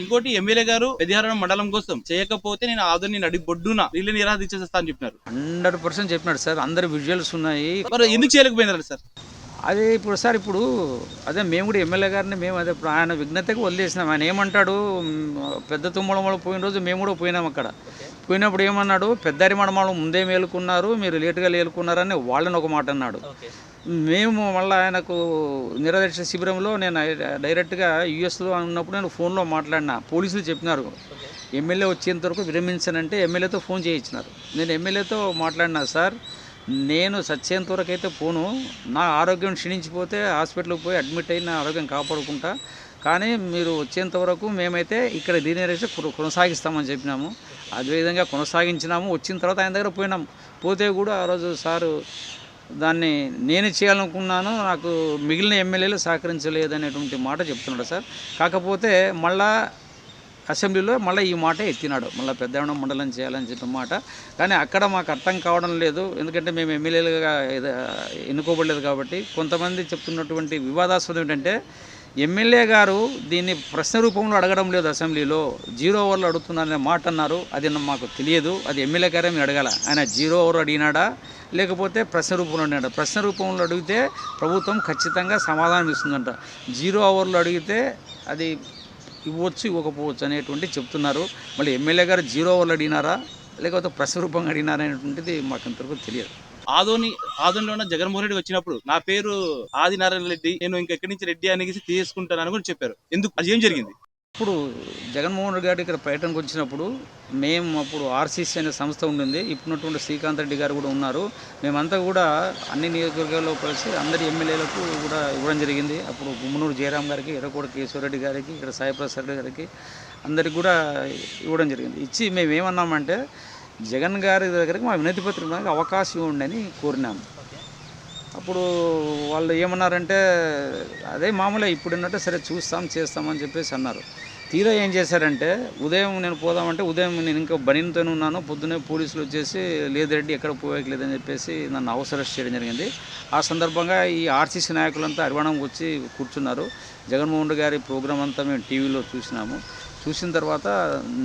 ఇంకోటి ఎమ్మెల్యే గారు పెద్దిహారం మండలం కోసం చేయకపోతే నేను ఆదోని నడి బొడ్డున రీలే నిరాధించేస్తా అని చెప్పినారు. 100% చెప్పినాడు సార్. అందరు విజువల్స్ ఉన్నాయి. మరి ఎందుకు చేయలేకపోయినారు సార్? అదే ఇప్పుడు సార్ ఇప్పుడు అదే మేము కూడా ఎమ్మెల్యే గారిని మేము అదే ఇప్పుడు ఆయన విజ్ఞతకి వదిలేసినాం. ఆయన ఏమంటాడు, పెద్ద తుమ్మల పోయిన రోజు మేము కూడా పోయినాం. అక్కడ పోయినప్పుడు ఏమన్నాడు, పెద్దారి మడమాలు ముందే మేలుకున్నారు, మీరు లేటుగా మేలుకున్నారని వాళ్ళని ఒక మాట అన్నాడు. మేము మళ్ళీ ఆయనకు నిరాదీక్ష శిబిరంలో నేను డైరెక్ట్గా యూఎస్లో ఉన్నప్పుడు నేను ఫోన్లో మాట్లాడినా. పోలీసులు చెప్పినారు ఎమ్మెల్యే వచ్చేంత వరకు విరమించనంటే ఎమ్మెల్యేతో ఫోన్ చేయించినారు. నేను ఎమ్మెల్యేతో మాట్లాడినా, సార్ నేను చచ్చేంత వరకు అయితే పోను, నా ఆరోగ్యం క్షీణించిపోతే హాస్పిటల్కి పోయి అడ్మిట్ అయిన ఆరోగ్యం కాపాడుకుంటా, కానీ మీరు వచ్చేంత వరకు మేమైతే ఇక్కడ దీని కొనసాగిస్తామని చెప్పినాము. అదేవిధంగా కొనసాగించినాము. వచ్చిన తర్వాత ఆయన దగ్గర పోయినాము. పోతే కూడా ఆ రోజు సారు దాన్ని నేను చేయాలనుకున్నాను, నాకు మిగిలిన ఎమ్మెల్యేలు సహకరించలేదనేటువంటి మాట చెప్తున్నాడు సార్. కాకపోతే మళ్ళా అసెంబ్లీలో మళ్ళీ ఈ మాట ఎత్తినాడు, మళ్ళీ పెద్దాయడం మండలం చేయాలని చెప్పిన మాట. కానీ అక్కడ మాకు అర్థం కావడం లేదు, ఎందుకంటే మేము ఎమ్మెల్యేలుగా ఎన్నుకోబడలేదు కాబట్టి. కొంతమంది చెప్తున్నటువంటి వివాదాస్పదం ఏంటంటే ఎమ్మెల్యే గారు దీన్ని ప్రశ్న రూపంలో అడగడం లేదు, అసెంబ్లీలో 0 ఓవర్లు అడుగుతున్నారనే మాట అన్నారు. అది మాకు తెలియదు, అది ఎమ్మెల్యే గారే మీరు అడగాల. ఆయన 0 ఓవర్ అడిగినాడా లేకపోతే ప్రశ్న రూపంలో అడిగినాడా? ప్రశ్న రూపంలో అడిగితే ప్రభుత్వం ఖచ్చితంగా సమాధానం ఇస్తుందంట. 0 ఓవర్లు అడిగితే అది ఇవ్వచ్చు ఇవ్వకపోవచ్చు అనేటువంటి చెప్తున్నారు. మళ్ళీ ఎమ్మెల్యే గారు 0 ఓవర్లు అడిగినారా లేకపోతే ప్రశ్న రూపంగా అడిగినారా అనేటువంటిది మాకు ఇంతవరకు తెలియదు. ఆదోనిలో ఉన్న జగన్మోహన్ రెడ్డి వచ్చినప్పుడు నా పేరు ఆదినారాయణ రెడ్డి, నేను ఇంకెక్కడి నుంచి రెడ్డి అనేసి తీసుకుంటానని కూడా చెప్పారు. ఎందుకు, అది ఏం జరిగింది? ఇప్పుడు జగన్మోహన్ రెడ్డి గారు ఇక్కడ పర్యటనకు వచ్చినప్పుడు మేము అప్పుడు ఆర్సీసీ అనే సంస్థ ఉండింది, ఇప్పుడున్నటువంటి శ్రీకాంత్ రెడ్డి గారు కూడా ఉన్నారు. మేమంతా కూడా అన్ని నియోజకవర్గాల్లో కలిసి అందరి ఎమ్మెల్యేలకు కూడా ఇవ్వడం జరిగింది. అప్పుడు గుమ్మనూరు జయరాం గారికి, ఎర్రకోట కేశవరెడ్డి గారికి, ఇక్కడ సాయిప్రసాద్ రెడ్డి గారికి అందరికి కూడా ఇవ్వడం జరిగింది. ఇచ్చి మేము ఏమన్నామంటే జగన్ గారి దగ్గరికి మా వినతి పత్రిక అవకాశం ఉండని కోరినాము. అప్పుడు వాళ్ళు ఏమన్నారంటే అదే మామూలే ఇప్పుడు ఉన్నట్టు సరే చూస్తాం చేస్తామని చెప్పేసి అన్నారు. తీరా ఏం చేశారంటే ఉదయం నేను పోదామంటే ఉదయం నేను ఇంకా బనీన్తోనే ఉన్నాను, పొద్దునే పోలీసులు వచ్చేసి లేదు రెడ్డి ఎక్కడ పోయట్లేదని చెప్పేసి నన్ను హౌస్ అరెస్ట్ చేయడం జరిగింది. ఆ సందర్భంగా ఈ ఆర్సీసీ నాయకులంతా అరివాణం వచ్చి కూర్చున్నారు. జగన్మోహన్ రెడ్డి గారి ప్రోగ్రాం అంతా మేము టీవీలో చూసినాము. చూసిన తర్వాత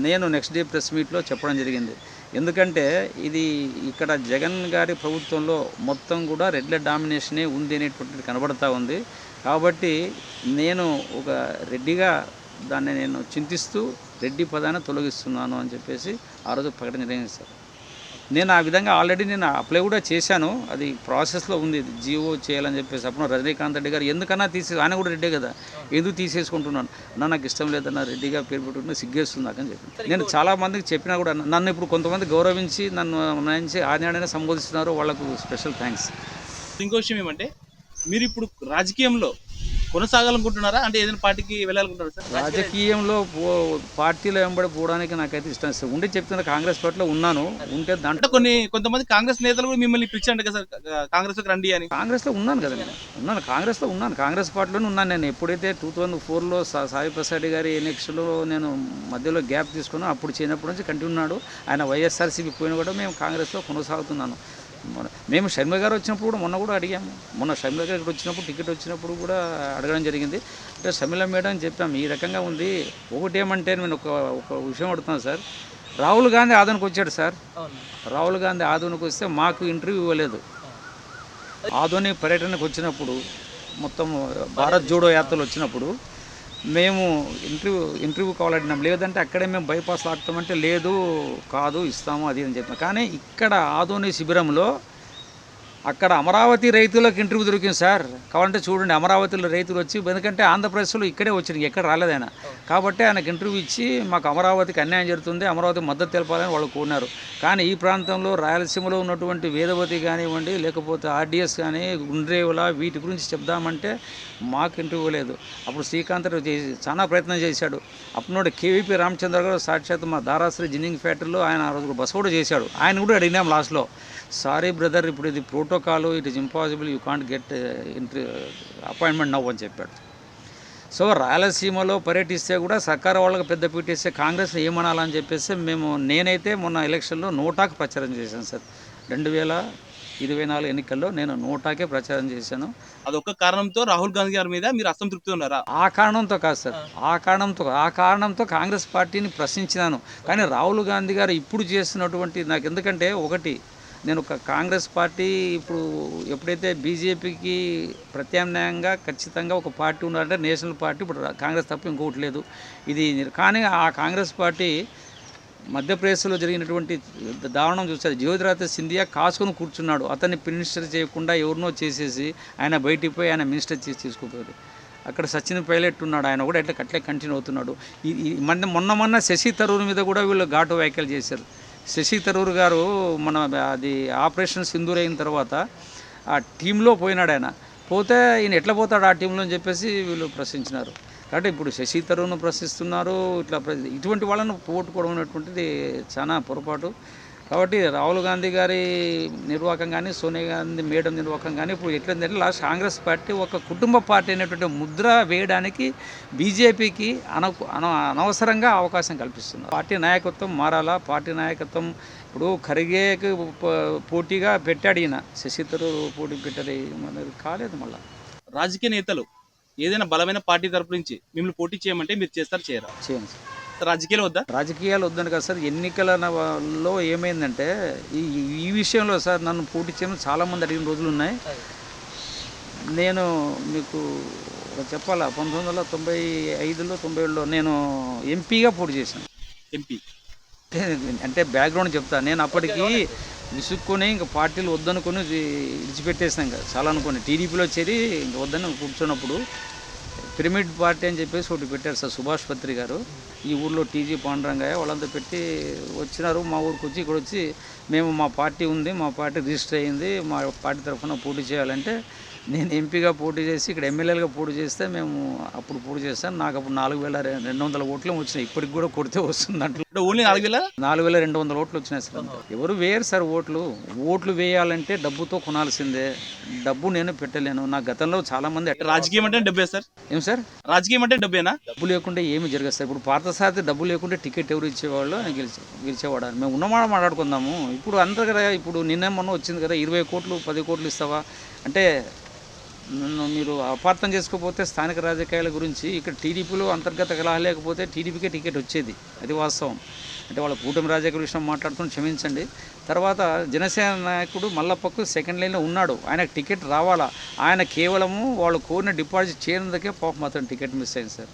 నేను నెక్స్ట్ డే ప్రెస్ మీట్లో చెప్పడం జరిగింది. ఎందుకంటే ఇది ఇక్కడ జగన్ గారి ప్రభుత్వంలో మొత్తం కూడా రెడ్ల డామినేషనే ఉంది అనేటువంటిది కనబడతా ఉంది. కాబట్టి నేను ఒక రెడ్డిగా దాన్ని నేను చింతిస్తూ రెడ్డి పదాన్ని తొలగిస్తున్నాను అని చెప్పేసి ఆ రోజు ప్రకటన నిర్వహించారు. నేను ఆ విధంగా ఆల్రెడీ నేను అప్లై కూడా చేశాను, అది ప్రాసెస్లో ఉంది, జీవో చేయాలని చెప్పేసి. అప్పుడు రజనీకాంత్ రెడ్డి గారు ఎందుకన్నా ఆయన కూడా రెడ్డే కదా, ఎందుకు తీసేసుకుంటున్నాను, నాకు ఇష్టం లేదన్నా రెడ్డిగా పేరు పెట్టుకుంటే సిగ్గేస్తుంది నాకు అని చెప్పి నేను చాలామందికి చెప్పినా కూడా నన్ను ఇప్పుడు కొంతమంది గౌరవించి నన్ను మంచి ఆజ్ఞాడైనా సంబోధిస్తున్నారు, వాళ్ళకు స్పెషల్ థ్యాంక్స్. ఇంకో విషయం ఏమంటే మీరు ఇప్పుడు రాజకీయంలో కొనసాగాలనుకుంటున్నారా, అంటే ఏదైనా పార్టీకి వెళ్ళాలనుకుంటున్నారా సార్? రాజకీయంలో పార్టీలో వెంబడి పోవడానికి నాకైతే ఇష్టం సార్. ఉంటే చెప్తున్నా కాంగ్రెస్ పార్టీలో ఉన్నాను, ఉంటే దాంట్లో కొంతమంది కాంగ్రెస్ నేతలు కూడా మిమ్మల్ని పిలిచారంట కదా సార్ కాంగ్రెస్లోకి రండి అని. కాంగ్రెస్లో ఉన్నాను కదా, నేను ఉన్నాను కాంగ్రెస్లో ఉన్నాను, కాంగ్రెస్ పార్టీలోనే ఉన్నాను. నేను ఎప్పుడైతే 2004లో సాయి ప్రసాద్ గారి ఎన్నికల్లో నేను మధ్యలో గ్యాప్ తీసుకున్నాను, అప్పుడు చేయనప్పటి నుంచి కంటిన్యూ ఉన్నాడు. ఆయన వైఎస్ఆర్సీపీ పోయినా కూడా మేము కాంగ్రెస్లో కొనసాగుతున్నాను. మేము షర్మిల గారు వచ్చినప్పుడు కూడా మొన్న కూడా అడిగాము. మొన్న షర్మిల గారు ఇక్కడ వచ్చినప్పుడు టికెట్ వచ్చినప్పుడు కూడా అడగడం జరిగింది. అంటే షర్మిల మేడం చెప్పాము ఈ రకంగా ఉంది. ఒకటేమంటే నేను ఒక విషయం అడుగుతున్నాను సార్, రాహుల్ గాంధీ ఆదోనికి వచ్చాడు సార్. రాహుల్ గాంధీ ఆదోనికి వస్తే మాకు ఇంటర్వ్యూ ఇవ్వలేదు. ఆదోని పర్యటనకు వచ్చినప్పుడు మొత్తం భారత్ జోడో యాత్రలు వచ్చినప్పుడు మేము ఇంటర్వ్యూ కావాలడినాం. లేదంటే అక్కడే మేము బైపాస్ ఆడతామంటే లేదు కాదు ఇస్తాము అది అని చెప్పాం. కానీ ఇక్కడ ఆదోని శిబిరంలో అక్కడ అమరావతి రైతులకు ఇంటర్వ్యూ దొరికింది సార్. కావాలంటే చూడండి, అమరావతిలో రైతులు వచ్చి, ఎందుకంటే ఆంధ్రప్రదేశ్లో ఇక్కడే వచ్చింది, ఎక్కడ రాలేదు ఆయన. కాబట్టి ఆయనకు ఇంటర్వ్యూ ఇచ్చి మాకు అమరావతికి అన్యాయం జరుగుతుంది, అమరావతి మద్దతు తెలపాలని వాళ్ళు కోరినారు. కానీ ఈ ప్రాంతంలో రాయలసీమలో ఉన్నటువంటి వేదవతి కానివ్వండి, లేకపోతే ఆర్డీఎస్ కానీ, గుండ్రేవుల వీటి గురించి చెప్దామంటే మాకు ఇంటర్వ్యూ లేదు. అప్పుడు శ్రీకాంత్ చాలా ప్రయత్నం చేశాడు. అప్పుడు కేవీపీ రామచంద్ర గారు సాక్షాత్ మా దారాశ్రీ జిన్నింగ్ ఫ్యాక్టరీలో ఆయన ఆ రోజు బస కూడా చేశాడు. ఆయన కూడా అడిగినాం లాస్ట్లో, సారీ బ్రదర్ ఇప్పుడు ఇది protocol, it is impossible, you can't get appointment నవ్వు అని చెప్పాడు. సో రాయలసీమలో పర్యటిస్తే కూడా సర్కార్ వాళ్ళకి పెద్ద పీటేస్తే కాంగ్రెస్లో ఏమనాలని చెప్పేసి నేనైతే మొన్న ఎలక్షన్లో నోటాకు ప్రచారం చేశాను సార్. 24 ఎన్నికల్లో నేను నోటాకే ప్రచారం చేశాను. అదొక్క కారణంతో రాహుల్ గాంధీ గారి మీద మీరు అసంతృప్తి ఉన్నారా? ఆ కారణంతో కాదు సార్, ఆ కారణంతో కాంగ్రెస్ పార్టీని ప్రశ్నించినాను. కానీ రాహుల్ గాంధీ గారు ఇప్పుడు చేస్తున్నటువంటి నాకు ఎందుకంటే ఒకటి, నేను ఒక కాంగ్రెస్ పార్టీ ఇప్పుడు ఎప్పుడైతే బీజేపీకి ప్రత్యామ్నాయంగా ఖచ్చితంగా ఒక పార్టీ ఉన్నారంటే నేషనల్ పార్టీ, ఇప్పుడు కాంగ్రెస్ తప్ప ఇంకొకటి లేదు. ఇది కానీ ఆ కాంగ్రెస్ పార్టీ మధ్యప్రదేశ్లో జరిగినటువంటి దారుణం చూస్తారు. జ్యోతిరాదిత్య సింధియా కాసుకొని కూర్చున్నాడు. అతన్ని మినిస్టర్ చేయకుండా ఎవరినో చేసేసి ఆయన బయటికి పోయి ఆయన మినిస్టర్ తీసుకుపోయారు. అక్కడ సచిన్ పైలట్ ఉన్నాడు, ఆయన కూడా అట్లే కంటిన్యూ అవుతున్నాడు. మొన్న శశి థరూర్ మీద కూడా వీళ్ళు ఘాటు వ్యాఖ్యలు చేశారు. శశి థరూర్ గారు మన అది ఆపరేషన్ సింధూర్ అయిన తర్వాత ఆ టీంలో పోయినాడు. ఆయన పోతే ఈయన ఎట్లా పోతాడు ఆ టీంలో అని చెప్పేసి వీళ్ళు ప్రశ్నించినారు. కాబట్టి ఇప్పుడు శశి థరూర్ను ప్రశ్నిస్తున్నారు. ఇటువంటి వాళ్ళను పోగొట్టుకోవడం అనేటువంటిది చాలా పొరపాటు. కాబట్టి రాహుల్ గాంధీ గారి నిర్వాహకం కానీ సోనియా గాంధీ మేడం నిర్వాహకం కానీ ఇప్పుడు ఎట్లంటే లాస్ట్ కాంగ్రెస్ పార్టీ ఒక కుటుంబ పార్టీ అనేటువంటి ముద్ర వేయడానికి బీజేపీకి అనవసరంగా అవకాశం కల్పిస్తుంది. పార్టీ నాయకత్వం మారాలా. పార్టీ నాయకత్వం ఇప్పుడు ఖర్గేకి పోటీగా పెట్టాడు ఈయన, శశి థరూర్ పోటీ పెట్టాడు, మనది కాలేదు. మళ్ళీ రాజకీయ నేతలు ఏదైనా బలమైన పార్టీ తరపు నుంచి మిమ్మల్ని పోటీ చేయమంటే మీరు చేస్తారు, చేయరా? చేయండి సార్. రాజకీయాలు వద్దా? రాజకీయాలు వద్దని కదా సార్. ఎన్నికలలో ఏమైందంటే ఈ విషయంలో సార్ నన్ను పోటీ చేయమని చాలామంది అడిగిన రోజులు ఉన్నాయి. నేను మీకు చెప్పాలా, 1995లో 97లో నేను ఎంపీగా పోటీ చేశాను. ఎంపీ అంటే బ్యాక్గ్రౌండ్ చెప్తాను. నేను అప్పటికి విసుక్కొని ఇంకా పార్టీలు వద్దనుకొని విడిచిపెట్టేసాను. ఇంకా చాలా అనుకోని టీడీపీలో చేరి ఇంక వద్దని కూర్చున్నప్పుడు పిరమిడ్ పార్టీ అని చెప్పేసి ఒకటి పెట్టారు సార్ సుభాష్ పత్రి గారు. ఈ ఊర్లో టీజీ పాండురంగయ్య వాళ్ళంతా పెట్టి వచ్చినారు. మా ఊరికి వచ్చి ఇక్కడ వచ్చి మేము మా పార్టీ ఉంది, మా పార్టీ రిజిస్టర్ అయ్యింది, మా పార్టీ తరఫున పోటీ చేయాలంటే నేను ఎంపీగా పోటీ చేసి ఇక్కడ ఎమ్మెల్యేలుగా పోటీ చేస్తే మేము అప్పుడు పోటీ చేస్తాను. నాకు అప్పుడు 4200 ఓట్లు వచ్చినాయి. ఇప్పటికి కూడా కొడితే వస్తుంది అంటే ఓన్లీ 4200 ఓట్లు వచ్చినాయి సార్. ఎవరు వేయరు సార్ ఓట్లు వేయాలంటే డబ్బుతో కొనాల్సిందే. డబ్బు నేను పెట్టలేను. నా గతంలో చాలా మంది రాజకీయం అంటే డబ్బే సార్. ఏం సార్ రాజకీయం అంటే డబ్బేనా? డబ్బు లేకుంటే ఏమి జరగదు సార్. ఇప్పుడు పార్థసారథి డబ్బు లేకుంటే టికెట్ ఎవరు ఇచ్చేవాళ్ళు, ఆయన గెలిచేవాడు. మేము ఉన్నమాట మాట్లాడుకుందాము. ఇప్పుడు అంటారు కదా, ఇప్పుడు నిన్న మొన్న వచ్చింది కదా 20 కోట్లు 10 కోట్లు ఇస్తావా అంటే నన్ను మీరు అపార్థం చేసుకోకపోతే స్థానిక రాజకీయాల గురించి ఇక్కడ టీడీపీలో అంతర్గత కలహ లేకపోతే టీడీపీకే టికెట్ వచ్చేది, అది వాస్తవం. అంటే వాళ్ళ కూటమి రాజకీయ విషయం మాట్లాడుతున్న క్షమించండి. తర్వాత జనసేన నాయకుడు మల్లప్పకు సెకండ్ లైన్లో ఉన్నాడు, ఆయనకు టికెట్ రావాలా. ఆయన కేవలము వాళ్ళు కోరిన డిపాజిట్ చేయనందుకే పాపం అతను టికెట్ మిస్ అయింది సార్.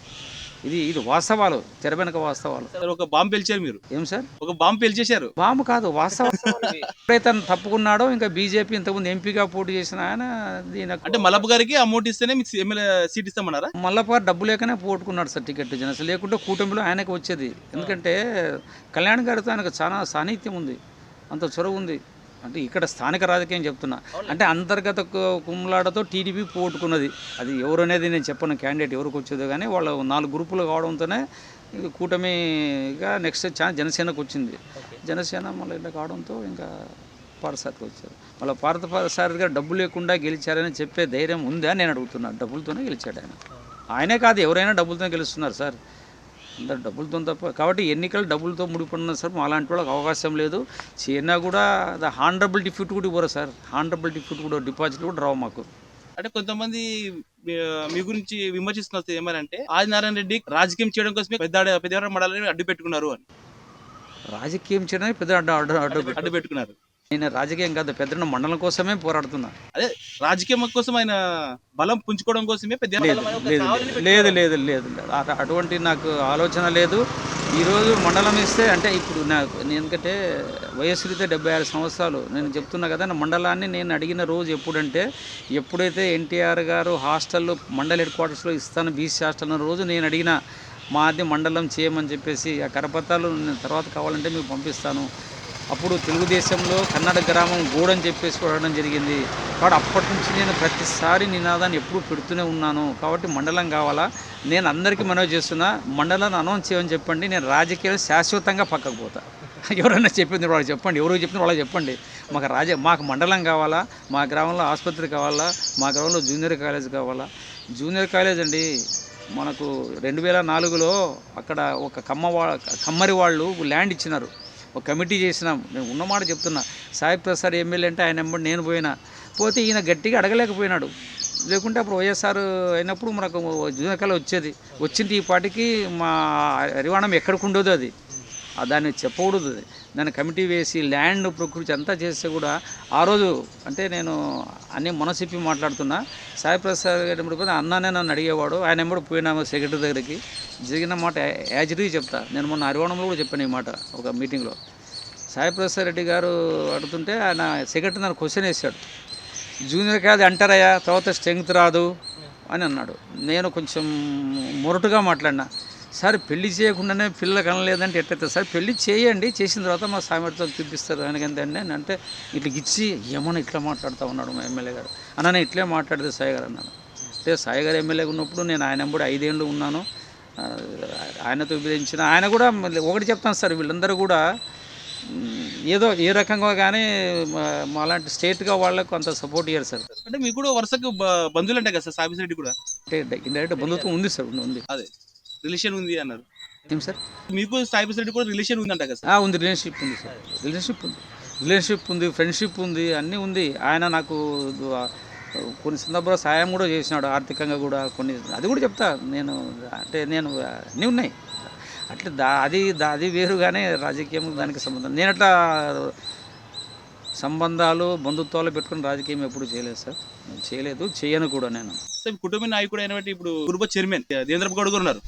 ఇది వాస్తవాలు, తెర వెనక వాస్తవాలు. ఒక బాంబు పేల్చారు మీరు. ఏం సార్? ఒక బాంబు పేల్చేశారు. బాంబు కాదు, వాస్తవాలు. ఎప్పుడైతే తప్పుకున్నాడో ఇంకా బీజేపీ ఇంతకుముందు ఎంపీగా పోటీ చేసిన ఆయన అంటే మల్లప్ప గారికి అమౌంట్ ఇస్తేనే మీకు ఎమ్మెల్యే సీట్ ఇస్తామన్నారా? మల్లప్ప గారు డబ్బు లేకనే పోగొట్టుకున్నాడు సార్ టికెట్. జనసేన లేకుంటే కూటమిలో ఆయనకు వచ్చేది. ఎందుకంటే కళ్యాణ్ గారితో ఆయనకు చాలా సాన్నిహిత్యం ఉంది, అంత చొరవ ఉంది. అంటే ఇక్కడ స్థానిక రాజకీయం చెప్తున్నా. అంటే అంతర్గత కుమ్లాడతో టీడీపీ పోగొట్టుకున్నది. అది ఎవరు అనేది నేను చెప్పను, క్యాండిడేట్ ఎవరికి వచ్చేదో. కానీ వాళ్ళు 4 గ్రూపులు కావడంతోనే కూటమిగా నెక్స్ట్ జనసేనకు వచ్చింది. జనసేన మళ్ళీ ఇలా కావడంతో ఇంకా పార్థసారథికి వచ్చారు. మళ్ళీ పార్థసారథి గారు డబ్బు లేకుండా గెలిచారని చెప్పే ధైర్యం ఉందా నేను అడుగుతున్నాను. డబ్బులతోనే గెలిచాడు ఆయన. ఆయనే కాదు, ఎవరైనా డబ్బులతో గెలుస్తున్నారు సార్, అందరు డబ్బులతో తప్ప. కాబట్టి ఎన్నికలు డబ్బులతో ముడిపడిన సార్ అలాంటి వాళ్ళకి అవకాశం లేదు. చైనా కూడా హానరబుల్ డిఫ్యూట్ కూడా ఇవ్వరు సార్. హానరబుల్ డిఫ్యూట్ కూడా డిపాజిట్ కూడా రావు మాకు. అంటే కొంతమంది మీ గురించి విమర్శిస్తున్నారు ఏమనంటే ఆదినారాయణ రెడ్డి రాజకీయం చేయడం కోసమే పెద్ద మండలాన్ని అడ్డు పెట్టుకున్నారు అని. రాజకీయం చేయడానికి పెద్ద అడ్డు పెట్టుకున్నారు. నేను రాజకీయం కాదు, పెద్ద మండలం కోసమే పోరాడుతున్నా. అదే రాజకీయం కోసం ఆయన బలం పుంజుకోవడం కోసమే పెద్ద. లేదు లేదు లేదు అటువంటి నాకు ఆలోచన లేదు. ఈరోజు మండలం ఇస్తే అంటే ఇప్పుడు నాకు ఎందుకంటే వయసు రీతే 76 సంవత్సరాలు. నేను చెప్తున్నా కదా, నా మండలాన్ని నేను అడిగిన రోజు ఎప్పుడంటే ఎప్పుడైతే ఎన్టీఆర్ గారు హాస్టల్లో మండల హెడ్ క్వార్టర్స్లో ఇస్తాను బీసీ హాస్టల్ అన్న రోజు నేను అడిగిన మాది మండలం చేయమని చెప్పేసి. ఆ కరపత్రాలు నేను తర్వాత కావాలంటే మీకు పంపిస్తాను. అప్పుడు తెలుగుదేశంలో కన్నడ గ్రామం గూడని చెప్పేసి కొడడం జరిగింది. కాబట్టి అప్పటి నుంచి నేను ప్రతిసారి నినాదాన్ని ఎప్పుడూ పెడుతూనే ఉన్నాను. కాబట్టి మండలం కావాలా. నేను అందరికీ మనవి చేస్తున్నా, మండలాన్ని అనౌన్స్ చేయమని చెప్పండి. నేను రాజకీయాలు శాశ్వతంగా పక్కకు పోతా. ఎవరైనా చెప్పింది వాళ్ళకి చెప్పండి, ఎవరికి చెప్పింది వాళ్ళకి చెప్పండి. మాకు మండలం కావాలా, మా గ్రామంలో ఆసుపత్రి కావాలా, మా గ్రామంలో జూనియర్ కాలేజ్ కావాలా. జూనియర్ కాలేజ్ అండి మనకు 2004లో అక్కడ ఒక కమ్మరి వాళ్ళు ల్యాండ్ ఇచ్చినారు. ఒక కమిటీ చేసినాం. నేను ఉన్నమాట చెప్తున్నా. సాయి ప్రసాద్ ఎమ్మెల్యే అంటే ఆయన వెంబడి నేను పోయినా, పోతే ఈయన గట్టిగా అడగలేకపోయినాడు. లేకుంటే అప్పుడు వైఎస్ఆర్ అయినప్పుడు మనకు జూనికల వచ్చేది. వచ్చింది ఈ పాటికి మా హరివాణం ఎక్కడికి ఉండదు అది, దాన్ని చెప్పకూడదు. అది దాన్ని కమిటీ వేసి ల్యాండ్ ప్రకృతి అంతా చేస్తే కూడా ఆ రోజు అంటే నేను అన్నీ మనసిప్పి మాట్లాడుతున్నా. సాయి ప్రసాద్ గారు ఎప్పుడు అన్నానే నన్ను అడిగేవాడు. ఆయన ఎప్పుడు పోయినాము సెక్రటరీ దగ్గరికి. జరిగిన మాట యాజిటీ చెప్తా. నేను మొన్న హరివాణంలో కూడా చెప్పాను ఈ మాట ఒక మీటింగ్లో. సాయి ప్రసాద్ రెడ్డి గారు అడుగుతుంటే ఆయన సెక్రటరీ నన్ను క్వశ్చన్ వేశాడు, జూనియర్ కాదు అంటారయ్యా, తర్వాత స్ట్రెంగ్త్ రాదు అని అన్నాడు. నేను కొంచెం మొరటుగా మాట్లాడినా, సార్ పెళ్లి చేయకుండానే పిల్లలు కనలేదంటే ఎట్లయితే సార్ పెళ్లి చేయండి, చేసిన తర్వాత మా సామర్థ్యం చూపిస్తారు ఆయనకంటే అంటే ఇట్లా ఇచ్చి ఏమన్నా ఇట్లా మాట్లాడుతూ ఉన్నాడు మా ఎమ్మెల్యే గారు. అన్న నేను ఇట్లే మాట్లాడితే సాయి గారు అన్నాను. అంటే సాయి గారు ఎమ్మెల్యేగా ఉన్నప్పుడు నేను ఆయన ఎంబడి 5 ఏళ్ళు ఉన్నాను. ఆయనతో విభజించిన ఆయన కూడా ఒకటి చెప్తాను సార్, వీళ్ళందరూ కూడా ఏదో ఏ రకంగా కానీ మాలాంటి స్టేట్గా వాళ్ళకు అంత సపోర్ట్ ఇయ్యారు సార్. అంటే మీకు కూడా వరుసకు బంధువులు అంటే కదా సార్ సాయి రెడ్డి కూడా? అంటే ఇండైరెక్ట్ బంధుత్వం ఉంది సార్, ఉంది. అదే రిలేషన్ ఉంది అన్నారు ఏం సార్? మీకు సాయి రెడ్డి కూడా రిలేషన్ ఉందంట కదా సార్? ఉంది, రిలేషన్షిప్ ఉంది సార్. రిలేషన్షిప్ ఉంది, ఫ్రెండ్షిప్ ఉంది, అన్నీ ఉంది. ఆయన నాకు కొన్ని సందర్భాల్లో సాయం కూడా చేసినాడు, ఆర్థికంగా కూడా కొన్ని. అది కూడా చెప్తా నేను. అంటే నేను అన్నీ ఉన్నాయి అట్లా. అది వేరుగానే రాజకీయం దానికి సంబంధం. నేను అట్లా సంబంధాలు బంధుత్వాలు పెట్టుకుని రాజకీయం ఎప్పుడు చేయలేదు సార్, చేయలేదు, చేయను కూడా నేను. సార్ కుటుంబ నాయకుడు అయినటువంటి ఇప్పుడు గురుబ చైర్మన్ దేవేంద్రబాబు గౌడ్ గారు ఉన్నారు.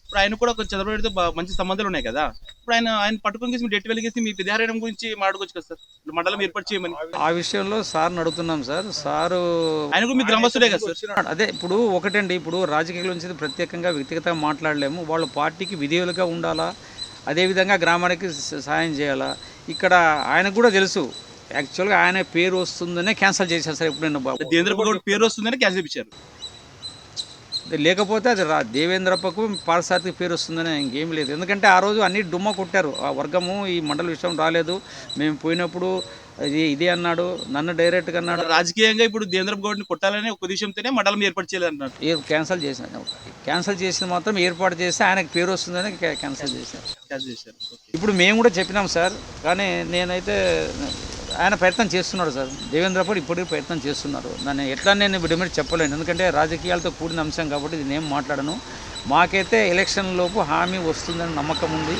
ఇప్పుడు ఆయన కూడా కొంచెం చంద్రబాబు నాయుడుతో మంచి సంబంధాలు ఉన్నాయి కదా. ఇప్పుడు ఆయన పట్టుకొని మీ డెట్ వెలిగేసి మీ పెద్దారాయడం గురించి మాట్లాడుకోవచ్చు కదా సార్, మండలం ఏర్పాటు చేయమని. ఆ విషయంలో సార్ని అడుగుతున్నాం సార్. సారు ఆయన కూడా మీ గ్రామస్తుడే కదా సార్? అదే ఇప్పుడు ఒకటండి, ఇప్పుడు రాజకీయాల నుంచి ప్రత్యేకంగా వ్యక్తిగతంగా మాట్లాడలేము. వాళ్ళ పార్టీకి విధేయులుగా ఉండాలా, అదేవిధంగా గ్రామానికి సాయం చేయాలా. ఇక్కడ ఆయనకు కూడా తెలుసు యాక్చువల్గా ఆయన పేరు వస్తుందనే క్యాన్సిల్ చేశారు సార్. ఎప్పుడు నేను దేవేంద్రబాబు గౌడ్ పేరు వస్తుందని క్యాన్సిల్ ఇచ్చారు, లేకపోతే అది దేవేంద్రప్పకు పార్సార్థి పేరు వస్తుందని ఇంకేం లేదు. ఎందుకంటే ఆ రోజు అన్ని డుమ్మ కొట్టారు. ఆ వర్గము ఈ మండల విషయం రాలేదు, మేము పోయినప్పుడు ఇదే అన్నాడు, నన్ను డైరెక్ట్గా అన్నాడు. రాజకీయంగా ఇప్పుడు దేవేంద్రబాబు గౌడ్ని కొట్టాలని ఒక ఉద్దేశంతోనే మండలం ఏర్పాటు చేయాలన్నారు. క్యాన్సిల్ చేసిన మాత్రం ఏర్పాటు చేస్తే ఆయనకు పేరు వస్తుందని క్యాన్సిల్ చేశారు. ఇప్పుడు మేము కూడా చెప్పినాం సార్, కానీ నేనైతే ఆయన ప్రయత్నం చేస్తున్నాడు సార్. దేవేంద్రప్పడు ఇప్పటికీ ప్రయత్నం చేస్తున్నారు. దాన్ని ఎట్లా నేను డిమాండ్ చెప్పలేను, ఎందుకంటే రాజకీయాలతో కూడిన అంశం కాబట్టి ఇది నేను మాట్లాడను. మాకైతే ఎలక్షన్ లోపు హామీ వస్తుందని నమ్మకం ఉంది.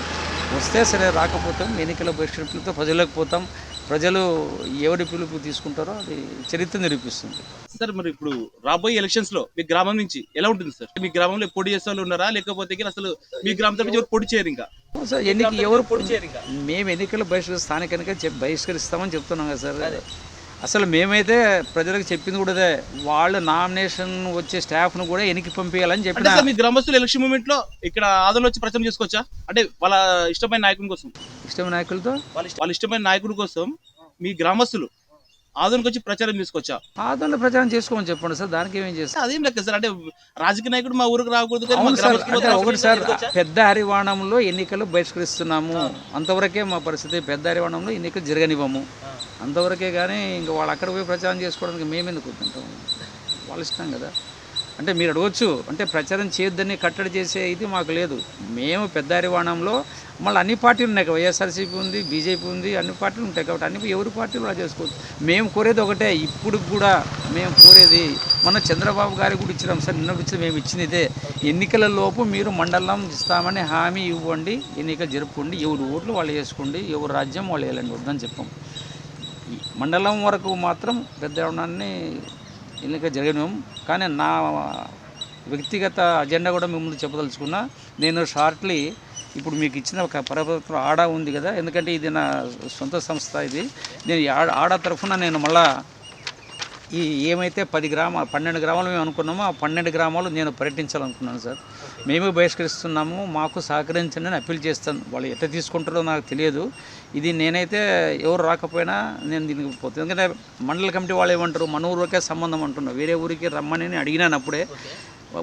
వస్తే సరే, రాకపోతాం ఎన్నికల బహిష్కరణతో ప్రజలకు పోతాం. ప్రజలు ఎవరి పిలుపు తీసుకుంటారో అది చరిత్ర నిరూపిస్తుంది సార్. మరి ఇప్పుడు రాబోయే ఎలక్షన్స్ లో మీ గ్రామం నుంచి ఎలా ఉంటుంది సార్? మీ గ్రామంలో పోటీ చేసే వాళ్ళు ఉన్నారా, లేకపోతే అసలు మీ గ్రామం తరఫు ఎవరు పోటీ చేయరు? ఇంకా ఎవరు పోటీ చేయరు? మేము ఎన్నికలు స్థానిక ఎన్నికలు బహిష్కరిస్తామని చెప్తున్నాం కదా సార్. అసలు మేమైతే ప్రజలకు చెప్పింది కూడా అదే, వాళ్ళ నామినేషన్ వచ్చే స్టాఫ్ను కూడా ఎన్నికి పంపించాలని చెప్పి. మీ గ్రామస్తులు ఎలక్షన్ మూమెంట్ లో ఇక్కడ ఆదరణ వచ్చి ప్రచారం చేసుకోవచ్చా? అంటే వాళ్ళ ఇష్టమైన నాయకుడి కోసం, ఇష్టమైన నాయకులతో వాళ్ళ ఇష్టమైన నాయకుడి కోసం మీ గ్రామస్తులు ఆదరణకు వచ్చి ప్రచారం చేసుకోవచ్చా? ఆదరణ ప్రచారం చేసుకోమని చెప్పండి సార్, దానికి ఏమేం చేస్తారు? అదేం లెక్క సార్, అంటే రాజకీయ నాయకుడు మా ఊరికి రాకూడదు. ఒకటి సార్, పెద్ద హరివాణంలో ఎన్నికలు బహిష్కరిస్తున్నాము అంతవరకే మా పరిస్థితి. పెద్ద హరివాణంలో ఎన్నికలు జరగనివ్వము అంతవరకే. కానీ ఇంకా వాళ్ళు అక్కడ పోయి ప్రచారం చేసుకోవడానికి మేమెందుకు కూర్చుంటాం? వాళ్ళ ఇష్టం కదా. అంటే మీరు అడగవచ్చు, అంటే ప్రచారం చేయొద్దని కట్టడి చేసే ఇది మాకు లేదు. మేము పెద్ద హరివాణంలో మళ్ళీ అన్ని పార్టీలు ఉన్నాయి, వైఎస్ఆర్సీపీ ఉంది, బీజేపీ ఉంది, అన్ని పార్టీలు ఉంటాయి కాబట్టి అన్ని ఎవరి పార్టీలు అలా చేసుకోవచ్చు. మేము కోరేది ఒకటే, ఇప్పుడు కూడా మేము కోరేది మన చంద్రబాబు గారికి కూడా ఇచ్చినాం సార్. నిన్న ఇచ్చి మేము ఇచ్చింది ఇదే, ఎన్నికల లోపు మీరు మండలం ఇస్తామని హామీ ఇవ్వండి, ఎన్నికలు జరుపుకోండి, ఎవరు ఓట్లు వాళ్ళు వేసుకోండి, ఎవరు రాజ్యం వాళ్ళు వేయాలండి, వద్దని చెప్పాం. మండలం వరకు మాత్రం పెద్ద హరివాణాన్ని ఎన్నిక జరగనివ్వం. కానీ నా వ్యక్తిగత అజెండా కూడా మీ ముందు చెప్పదలుచుకున్నా. నేను షార్ట్లీ ఇప్పుడు మీకు ఇచ్చిన ఒక పరపత్రం ఆడా ఉంది కదా, ఎందుకంటే ఇది నా సొంత సంస్థ. ఇది నేను ఆడా తరఫున నేను మళ్ళా ఈ ఏమైతే 12 గ్రామాలు మేము అనుకున్నామో ఆ 12 గ్రామాలు నేను పర్యటించాలనుకున్నాను సార్. మేము బహిష్కరిస్తున్నాము, మాకు సహకరించండి అని అప్పీల్ చేస్తాను. వాళ్ళు ఎట్లా తీసుకుంటారో నాకు తెలియదు. ఇది నేనైతే ఎవరు రాకపోయినా నేను దీనికి పోతాను. ఎందుకంటే మండల కమిటీ వాళ్ళు ఏమంటారు, మన ఊరికే సంబంధం అంటున్నారు, వేరే ఊరికి రమ్మని అడిగినాను. అప్పుడే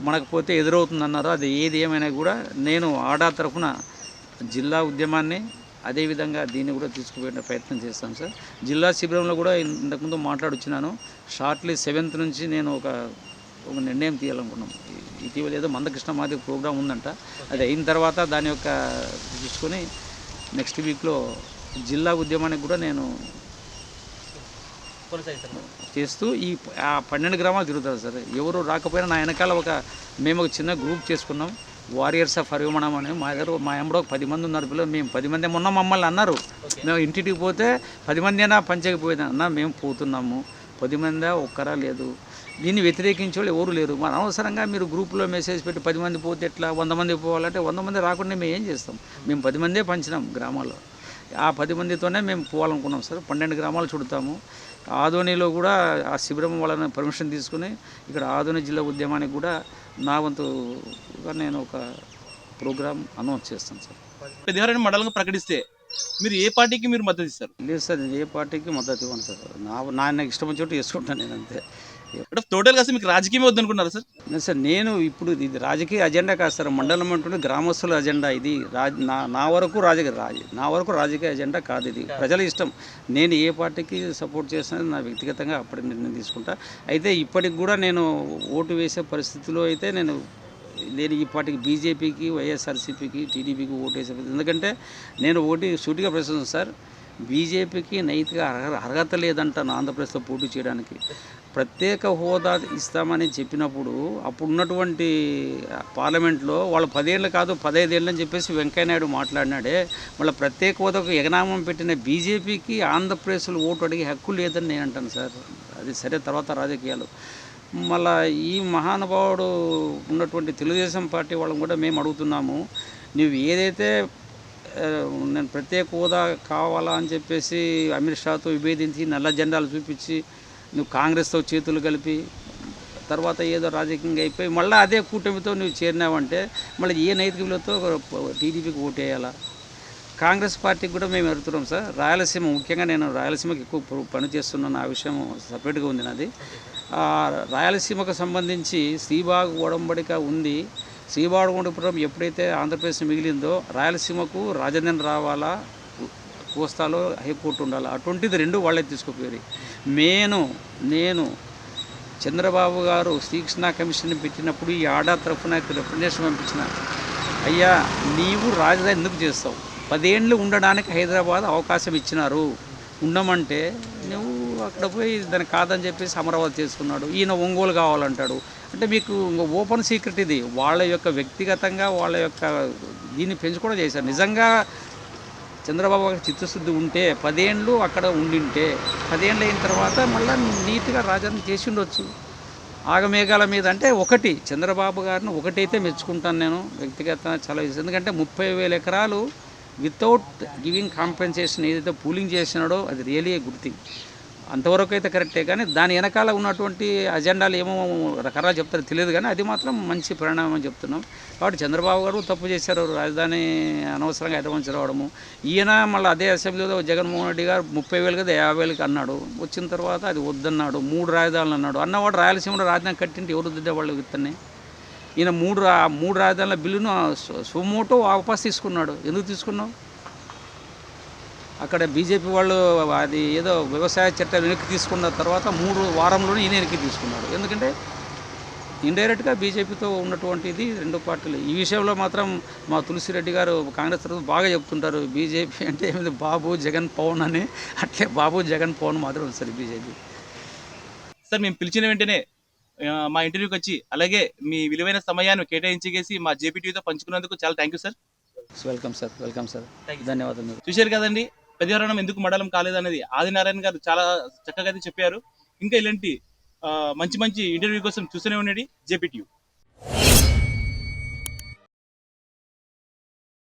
మనకు పోతే ఎదురవుతుంది అన్నారు. అది ఏది ఏమైనా కూడా నేను ఆడా తరఫున జిల్లా ఉద్యమాన్ని అదేవిధంగా దీన్ని కూడా తీసుకుపోయే ప్రయత్నం చేస్తాను సార్. జిల్లా శిబిరంలో కూడా ఇంతకుముందు మాట్లాడొచ్చినాను. షార్ట్లీ 7th నుంచి నేను ఒక నిర్ణయం తీయాలనుకున్నాం. ఇటీవల ఏదో మందకృష్ణ మాది ప్రోగ్రాం ఉందంట, అది అయిన తర్వాత దాని యొక్క చూసుకొని నెక్స్ట్ వీక్లో జిల్లా ఉద్యమానికి కూడా నేను కొనసాగిస్తారు. చేస్తూ ఆ 12 గ్రామాలు తిరుగుతారు సార్. ఎవరు రాకపోయినా నా వెనకాల మేము ఒక చిన్న గ్రూప్ చేసుకున్నాం, వారియర్స్ ఆఫ్ హరివమణం అని. మా ఎంబడో 10 మంది ఉన్నారు పిల్లలు. మేము 10 మంది మొన్న మమ్మల్ని అన్నారు, మేము ఇంటికి పోతే 10 మంది అయినా పంచకపోయింది అన్న, మేము పోతున్నాము, 10 మందా ఒక్కరా లేదు, దీన్ని వ్యతిరేకించే వాళ్ళు ఎవరు లేరు. మన అనవసరంగా మీరు గ్రూప్లో మెసేజ్ పెట్టి 10 మంది పోతే ఎట్లా, 100 మంది పోవాలంటే 100 మంది రాకుండా మేము ఏం చేస్తాం. మేము 10 మందే పంచినాం గ్రామాల్లో. ఆ 10 మందితోనే మేము పోవాలనుకున్నాం సార్. 12 గ్రామాలు చుడతాము. ఆదోనిలో కూడా ఆ శిబిరం వాళ్ళని పర్మిషన్ తీసుకుని ఇక్కడ ఆదోని జిల్లా ఉద్యమానికి కూడా నా వంతుగా నేను ఒక ప్రోగ్రామ్ అనౌన్స్ చేస్తాను సార్. పెద్దారెడ్డి మండలంగా ప్రకటిస్తే మీరు ఏ పార్టీకి మీరు మద్దతు ఇస్తారు? లేదు సార్, నేను ఏ పార్టీకి మద్దతు ఇవ్వను సార్. నాకు ఇష్టం వచ్చినట్టు చేసుకుంటాను నేను, అంతే. అంటే టోటల్గా అసలు మీకు రాజకీయమే వద్దనుకున్నారా సార్? లేదు సార్, నేను ఇప్పుడు ఇది రాజకీయ అజెండా కాదు సార్. మండలం అంటుంటే గ్రామస్తుల అజెండా ఇది. నా వరకు రాజకీయ అజెండా కాదు ఇది. ప్రజల ఇష్టం. నేను ఏ పార్టీకి సపోర్ట్ చేసినది నా వ్యక్తిగతంగా అప్పటి నిర్ణయం తీసుకుంటా. అయితే ఇప్పటికి కూడా నేను ఓటు వేసే పరిస్థితిలో అయితే నేను ఈ పార్టీకి బీజేపీకి, వైఎస్ఆర్సీపీకి, టీడీపీకి ఓటు వేసే పరిస్థితి. ఎందుకంటే నేను సూటిగా ప్రశ్నిస్తాను సార్, బీజేపీకి నైతిక అర్హత లేదంటాను ఆంధ్రప్రదేశ్లో పోటీ చేయడానికి. ప్రత్యేక హోదా ఇస్తామని చెప్పినప్పుడు అప్పుడు ఉన్నటువంటి పార్లమెంట్లో వాళ్ళు 10 ఏళ్ళు కాదు 15 ఏళ్ళు అని చెప్పేసి వెంకయ్యనాయుడు మాట్లాడినాడే. మళ్ళీ ప్రత్యేక హోదాకు ఎగనామం పెట్టిన బీజేపీకి ఆంధ్రప్రదేశ్లో ఓటు అడిగే హక్కు లేదని నేను అంటాను సార్. అది సరే, తర్వాత రాజకీయాలు. మళ్ళీ ఈ మహానుభావుడు ఉన్నటువంటి తెలుగుదేశం పార్టీ వాళ్ళని కూడా మేము అడుగుతున్నాము, నువ్వు ఏదైతే నేను ప్రత్యేక హోదా కావాలా అని చెప్పేసి అమిత్ షాతో విభేదించి నల్ల జెండాలు చూపించి నువ్వు కాంగ్రెస్తో చేతులు కలిపి తర్వాత ఏదో రాజకీయంగా అయిపోయి మళ్ళీ అదే కూటమితో నువ్వు చేరినావంటే మళ్ళీ ఏ నైతిక విలువతో టీడీపీకి ఓటేయాలా? కాంగ్రెస్ పార్టీకి కూడా మేము ఎడుతున్నాం సార్. రాయలసీమ, ముఖ్యంగా నేను రాయలసీమకి ఎక్కువ పని చేస్తున్నాను, ఆ విషయం సపరేట్గా ఉంది నాది. రాయలసీమకు సంబంధించి శ్రీబాగ్ ఒడంబడిక ఉంది. శ్రీబాగ్ ఒడంబడిక ఎప్పుడైతే ఆంధ్రప్రదేశ్ మిగిలిందో రాయలసీమకు రాజధాని రావాలా, కోస్తాలో హైకోర్టు ఉండాలి, అటువంటిది 2 వాళ్ళే తీసుకుపోయారు. నేను చంద్రబాబు గారు శ్రీకృష్ణ కమిషన్ పెట్టినప్పుడు ఈ ఆడా తరఫున రిప్రజెంటేషన్ పంపించిన, అయ్యా నీవు రాజధాని ఎందుకు చేస్తావు, 10 ఏళ్ళు ఉండడానికి హైదరాబాద్ అవకాశం ఇచ్చినారు, ఉండమంటే నువ్వు అక్కడ పోయి దాన్ని కాదని చెప్పేసి అమరావతి చేసుకున్నాడు. ఈయన ఒంగోలు కావాలంటాడు. అంటే మీకు ఓపెన్ సీక్రెట్ ఇది. వాళ్ళ యొక్క వ్యక్తిగతంగా వాళ్ళ యొక్క దీన్ని పెంచుకోవడం చేశారు. నిజంగా చంద్రబాబు గారికి చిత్తశుద్ధి ఉంటే 10 ఏళ్ళు అక్కడ ఉండింటే 10 ఏళ్ళు అయిన తర్వాత మళ్ళీ నీట్గా రాజధాని చేసి ఉండొచ్చు. ఆగమేఘాల మీద అంటే ఒకటి చంద్రబాబు గారిని ఒకటైతే మెచ్చుకుంటాను నేను వ్యక్తిగతంగా చాలా. ఎందుకంటే 30,000 ఎకరాలు వితౌట్ గివింగ్ కాంపెన్సేషన్ ఏదైతే పూలింగ్ చేసినాడో అది రియలీ ఏ గుడ్ థింగ్. అంతవరకు అయితే కరెక్టే, కానీ దాని వెనకాల ఉన్నటువంటి అజెండాలు ఏమో రకరకాలు చెప్తారు తెలియదు, కానీ అది మాత్రం మంచి పరిణామం అని చెప్తున్నాం. కాబట్టి చంద్రబాబు గారు తప్పు చేశారు, రాజధాని అనవసరంగా హైదరాబాద్ రావడము. ఈయన మళ్ళీ అదే అసెంబ్లీలో జగన్మోహన్ రెడ్డి గారు 30,000 కదా 50,000 అన్నాడు. వచ్చిన తర్వాత అది వద్దన్నాడు, 3 రాజధానులు అన్నాడు. అన్నవాడు రాయలసీమలో రాజధాని కట్టింటే ఎవరు దిద్దే వాళ్ళు ఇతన్ని. ఈయన 3 రాజధానుల బిల్లును సుమోటో వాపస్ తీసుకున్నాడు. ఎందుకు తీసుకున్నావు? అక్కడ బీజేపీ వాళ్ళు అది ఏదో వ్యవసాయ చట్టాలు వెనక్కి తీసుకున్న తర్వాత 3 వారంలోనే ఈయన వెనక్కి తీసుకున్నాడు. ఎందుకంటే ఇండైరెక్ట్గా బీజేపీతో ఉన్నటువంటిది 2 పార్టీలు. ఈ విషయంలో మాత్రం మా తులసిరెడ్డి గారు కాంగ్రెస్ తరఫున బాగా చెప్తుంటారు, బీజేపీ అంటే ఏమిటి బాబు జగన్ పవన్ అని. అట్లే బాబు జగన్ పవన్ మాత్రం ఉంది బీజేపీ. సార్, మేము పిలిచిన వెంటనే మా ఇంటర్వ్యూకి వచ్చి అలాగే మీ విలువైన సమయాన్ని కేటాయించేసి మా జేపీటీవీతో పంచుకున్నందుకు చాలా thank you sir. Welcome sir, ధన్యవాదాలు. చూశారు కదండి, పెద్దారెడ్డి ఎందుకు మండలం కాలేదనేది ఆదినారాయణ గారు చాలా చక్కగా అయితే చెప్పారు. ఇంకా ఇలాంటి మంచి ఇంటర్వ్యూ కోసం చూస్తూనే ఉండండి జేపీటీవీ.